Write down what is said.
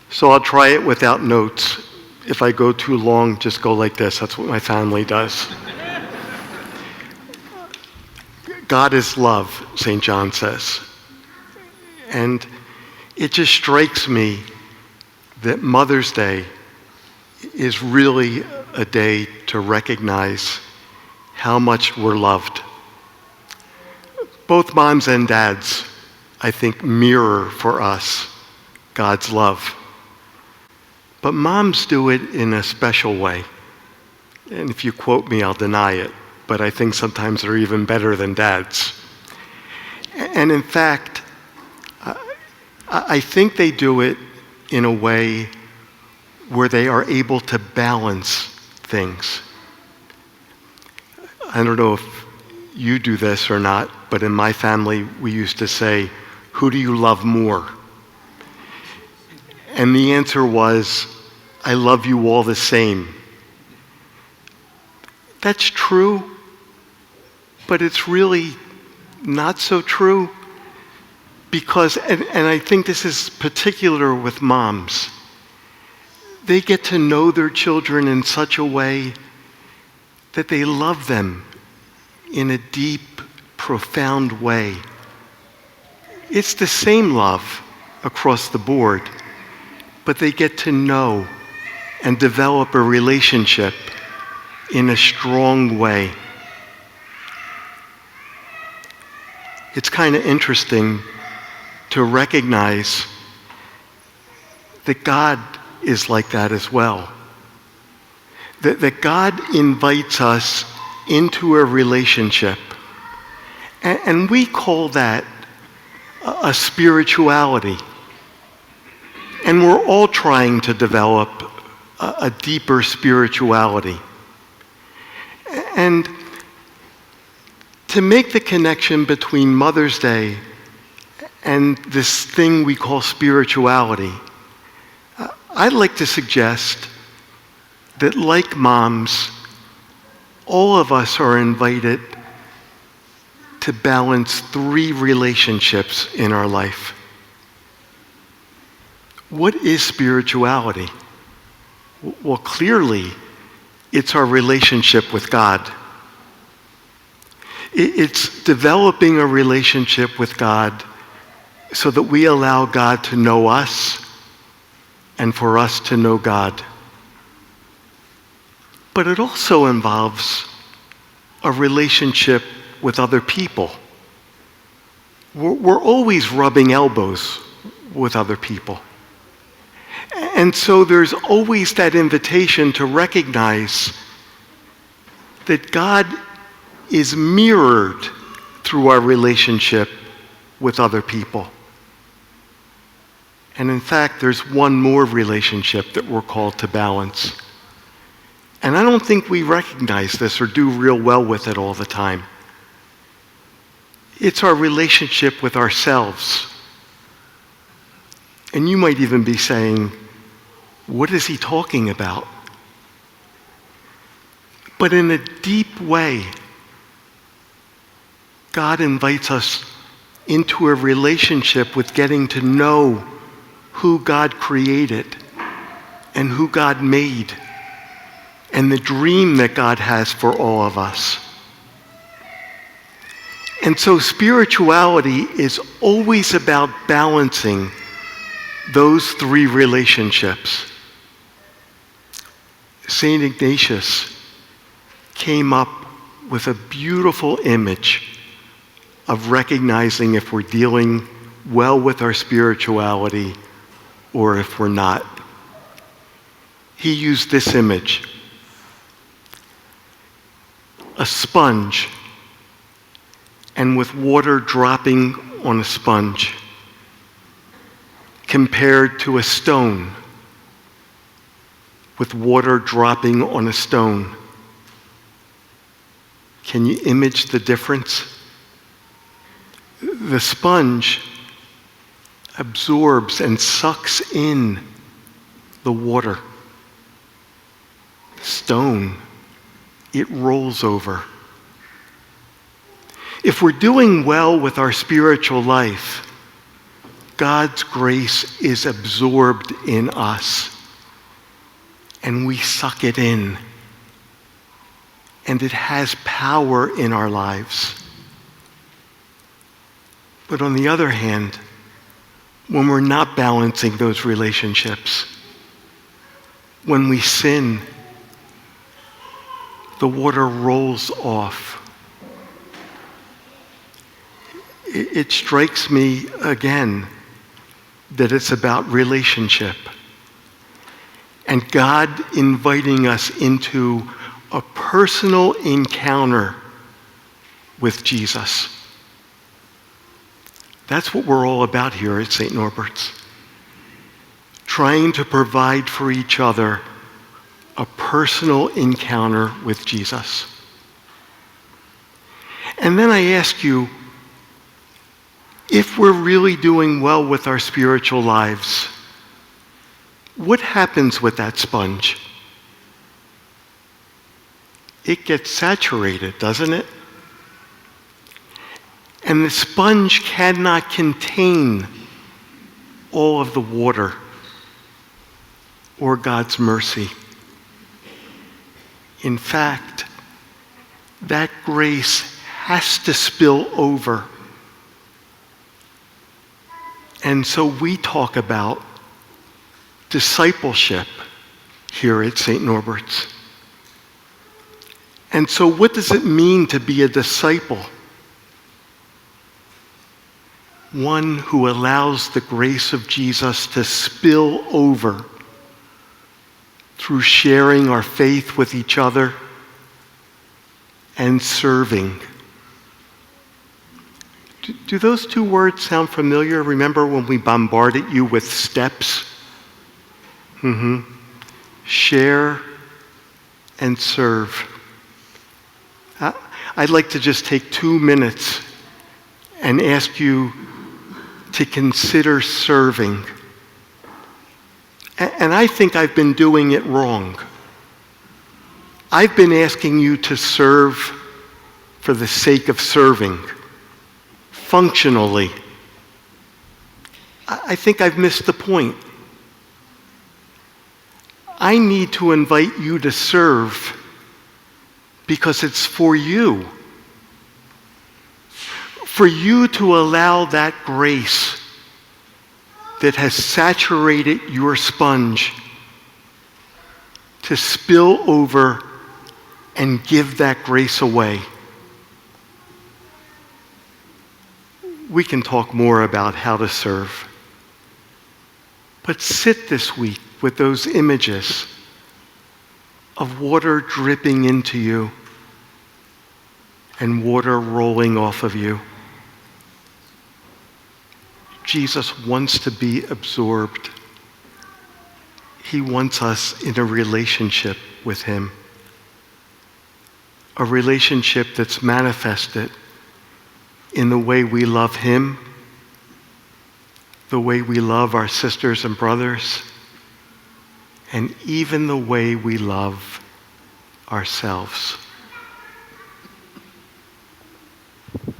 So I'll try it without notes. If I go too long, just go like this. That's what my family does. God is love, St. John says. And it just strikes me that Mother's Day is really a day to recognize how much we're loved. Both moms and dads, I think, mirror for us God's love. But moms do it in a special way. And if you quote me, I'll deny it. But I think sometimes they're even better than dads. And in fact, I think they do it in a way where they are able to balance things. I don't know if you do this or not, but in my family, we used to say, "Who do you love more?" And the answer was, "I love you all the same." That's true, but it's really not so true because, and I think this is particular with moms, they get to know their children in such a way that they love them in a deep, profound way. It's the same love across the board, but they get to know and develop a relationship in a strong way. It's kind of interesting to recognize that God is like that as well. That God invites us into a relationship. And we call that a spirituality. And we're all trying to develop a deeper spirituality. And to make the connection between Mother's Day and this thing we call spirituality, I'd like to suggest that, like moms, all of us are invited to balance 3 relationships in our life. What is spirituality? Well, clearly, it's our relationship with God. It's developing a relationship with God so that we allow God to know us and for us to know God. But it also involves a relationship with other people. We're always rubbing elbows with other people. And so there's always that invitation to recognize that God is mirrored through our relationship with other people. And in fact, there's one more relationship that we're called to balance. And I don't think we recognize this or do real well with it all the time. It's our relationship with ourselves. And you might even be saying, what is he talking about? But in a deep way, God invites us into a relationship with getting to know who God created and who God made and the dream that God has for all of us. And so spirituality is always about balancing those 3 relationships. St. Ignatius came up with a beautiful image of recognizing if we're dealing well with our spirituality or if we're not. He used this image: a sponge, and with water dropping on a sponge, compared to a stone with water dropping on a stone. Can you image the difference? The sponge absorbs and sucks in the water. The stone, it rolls over. If we're doing well with our spiritual life, God's grace is absorbed in us, and we suck it in, and it has power in our lives. But on the other hand, when we're not balancing those relationships, when we sin, the water rolls off. It strikes me again that it's about relationship and God inviting us into a personal encounter with Jesus. That's what we're all about here at St. Norbert's. Trying to provide for each other a personal encounter with Jesus. And then I ask you, if we're really doing well with our spiritual lives, what happens with that sponge? It gets saturated, doesn't it? And the sponge cannot contain all of the water or God's mercy. In fact, that grace has to spill over. And so we talk about discipleship here at St. Norbert's. And so what does it mean to be a disciple? One who allows the grace of Jesus to spill over through sharing our faith with each other and serving. Do those two words sound familiar? Remember when we bombarded you with steps? Share and serve. I'd like to just take 2 minutes and ask you to consider serving. And I think I've been doing it wrong. I've been asking you to serve for the sake of serving, functionally. I think I've missed the point. I need to invite you to serve because it's for you. For you to allow that grace that has saturated your sponge to spill over and give that grace away. We can talk more about how to serve. But sit this week with those images of water dripping into you and water rolling off of you. Jesus wants to be absorbed. He wants us in a relationship with him. A relationship that's manifested in the way we love him, the way we love our sisters and brothers, and even the way we love ourselves.